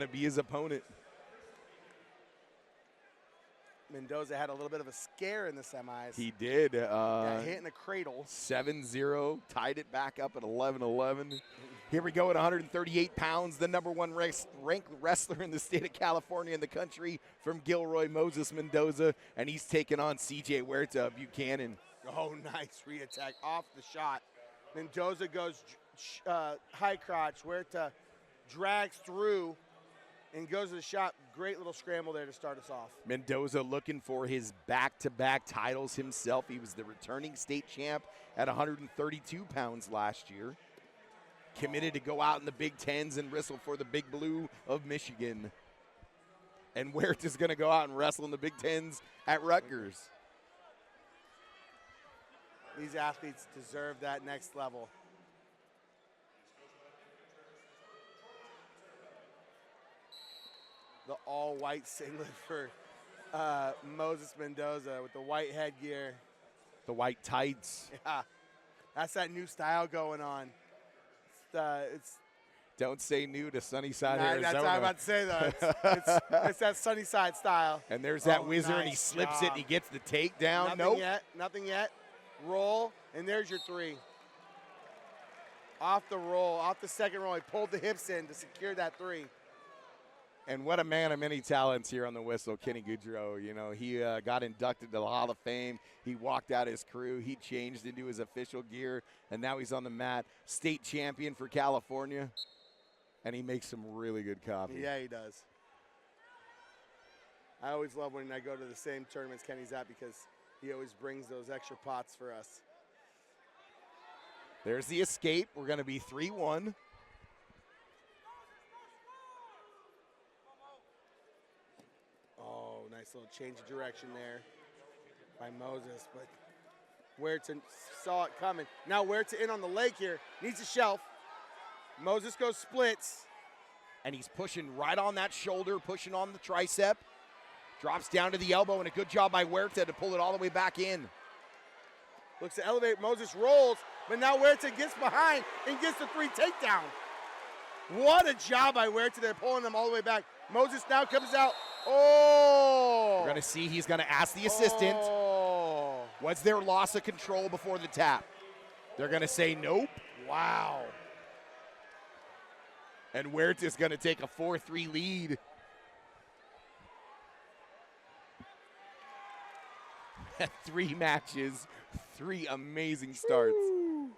to be his opponent. Mendoza had a little bit of a scare in the semis. He did. Got hit in the cradle. 7-0, tied it back up at 11-11. Here we go at 138 pounds, the #1 ranked wrestler in the state of California and the country from Gilroy, Moses Mendoza, and he's taking on CJ Huerta of Buchanan. Oh, nice re-attack off the shot. Mendoza goes high crotch. Huerta drags through and goes to the shot. Great little scramble there to start us off. Mendoza looking for his back-to-back titles himself. He was the returning state champ at 132 pounds last year. Committed to go out in the Big Tens and wrestle for the Big Blue of Michigan. And Huerta's going to go out and wrestle in the Big Tens at Rutgers. These athletes deserve that next level. The all-white singlet for Moses Mendoza with the white headgear. The white tights. Yeah, that's that new style going on. It's Don't say new to Sunnyside, Arizona. That's what I'm about to say, though. It's that Sunnyside style. And there's that whizzer, and he slips it, and he gets the takedown. Nothing yet. Roll, and there's your three. Off the roll, off the second roll, he pulled the hips in to secure that three. And what a man of many talents here on the whistle, Kenny Goudreau. You know, he got inducted to the Hall of Fame. He walked out his crew. He changed into his official gear, and now he's on the mat. State champion for California, and he makes some really good coffee. Yeah, he does. I always love when I go to the same tournaments Kenny's at because he always brings those extra pots for us. There's the escape. We're going to be 3-1. Oh, nice little change of direction there by Moses, but Huerta saw it coming. Now Huerta in on the leg here, needs a shelf. Moses goes splits. And he's pushing right on that shoulder, pushing on the tricep. Drops down to the elbow, and a good job by Huerta to pull it all the way back in. Looks to elevate, Moses rolls, but now Huerta gets behind and gets the 3 takedown. What a job by Huerta there, pulling them all the way back. Moses now comes out. Oh! We're going to see he's going to ask the assistant, was there loss of control before the tap? They're going to say nope. Wow. And Huerta's going to take a 4-3 lead. At 3 matches, 3 amazing starts. Woo.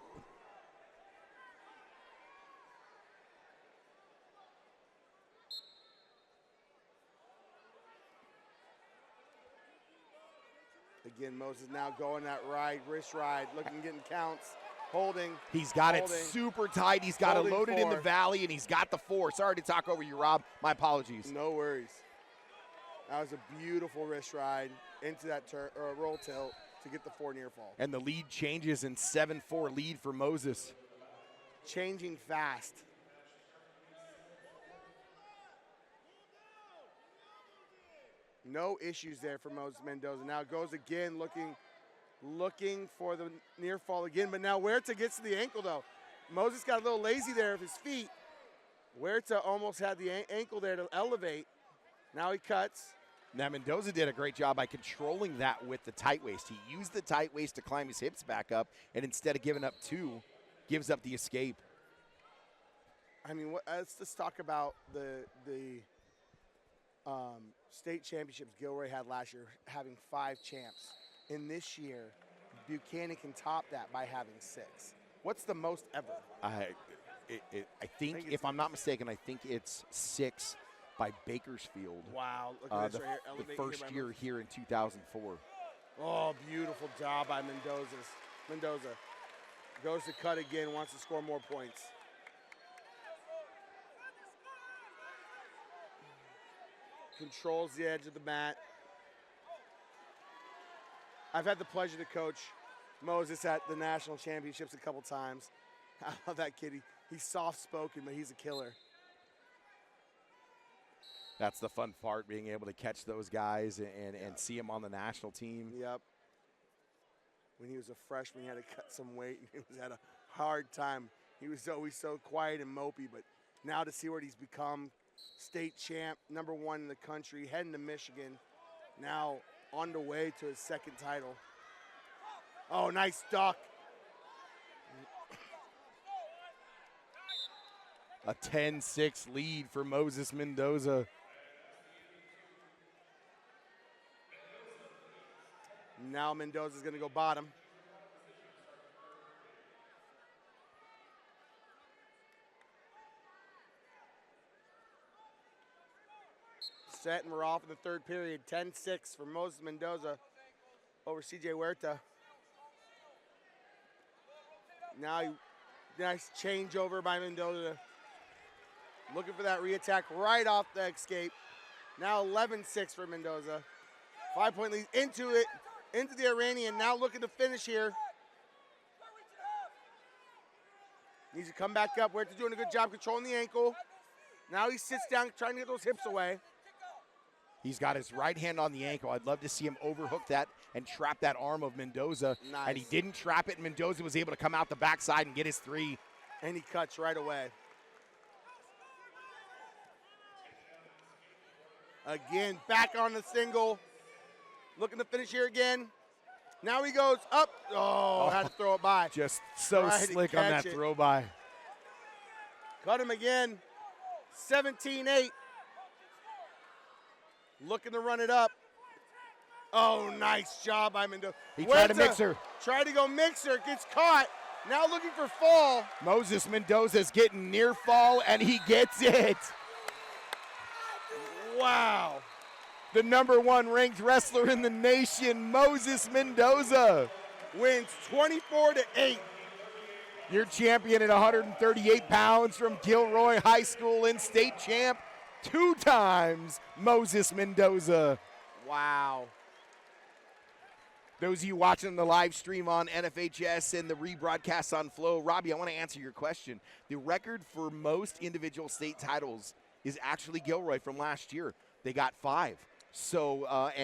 Again, Moses now going that ride, wrist ride, looking, getting counts, holding. He's got it super tight. He's got it loaded in the valley, and he's got the 4. Sorry to talk over you, Rob. My apologies. No worries. That was a beautiful wrist ride into that roll tilt to get the 4 near fall. And the lead changes in 7-4 lead for Moses. Changing fast. No issues there for Moses Mendoza. Now goes again looking for the near fall again, but now Huerta gets to the ankle though. Moses got a little lazy there with his feet. Huerta almost had the ankle there to elevate. Now he cuts. Now Mendoza did a great job by controlling that with the tight waist. He used the tight waist to climb his hips back up, and instead of giving up 2, gives up the escape. I mean, let's just talk about the state championships Gilroy had last year, having 5 champs. And this year, Buchanan can top that by having 6. What's the most ever? I think if I'm not mistaken, I think it's 6 by Bakersfield. Wow. Look at this right here. The first year here in 2004. Oh, beautiful job by Mendoza. Goes to cut again, wants to score more points. Controls the edge of the mat. I've had the pleasure to coach Moses at the national championships a couple times. I love that kid. He's soft-spoken, but he's a killer. That's the fun part, being able to catch those guys and see them on the national team. Yep. When he was a freshman, he had to cut some weight, and he had a hard time. He was always so quiet and mopey, but now to see what he's become, state champ, #1 in the country, heading to Michigan. Now on the way to his second title. Oh, nice duck. A 10-6 lead for Moses Mendoza. Now Mendoza's going to go bottom. Set, and we're off in the third period. 10-6 for Moses Mendoza over CJ Huerta. Now, nice changeover by Mendoza. Looking for that re-attack right off the escape. Now 11-6 for Mendoza. 5-point lead into it, into the Iranian. Now looking to finish here. Needs to come back up. Huerta doing a good job controlling the ankle. Now he sits down, trying to get those hips away. He's got his right hand on the ankle. I'd love to see him overhook that and trap that arm of Mendoza. Nice. And he didn't trap it, and Mendoza was able to come out the backside and get his 3. And he cuts right away. Again, back on the single. Looking to finish here again. Now he goes up. Oh, had to throw it by. Just so Tried to slick on that catch it. throw by. Cut him again. 17-8. Looking to run it up. Oh, nice job by Mendoza. He tried to mix her. Tried to go mixer, gets caught. Now looking for fall. Moses Mendoza's getting near fall, and he gets it. Wow. The #1 ranked wrestler in the nation, Moses Mendoza, Wins 24-8. your champion at 138 pounds from Gilroy High School and state champ 2 times, Moses Mendoza. Wow. Those of you watching the live stream on NFHS and the rebroadcast on Flow, Robbie, I want to answer your question. The record for most individual state titles is actually Gilroy from last year. They got 5. So,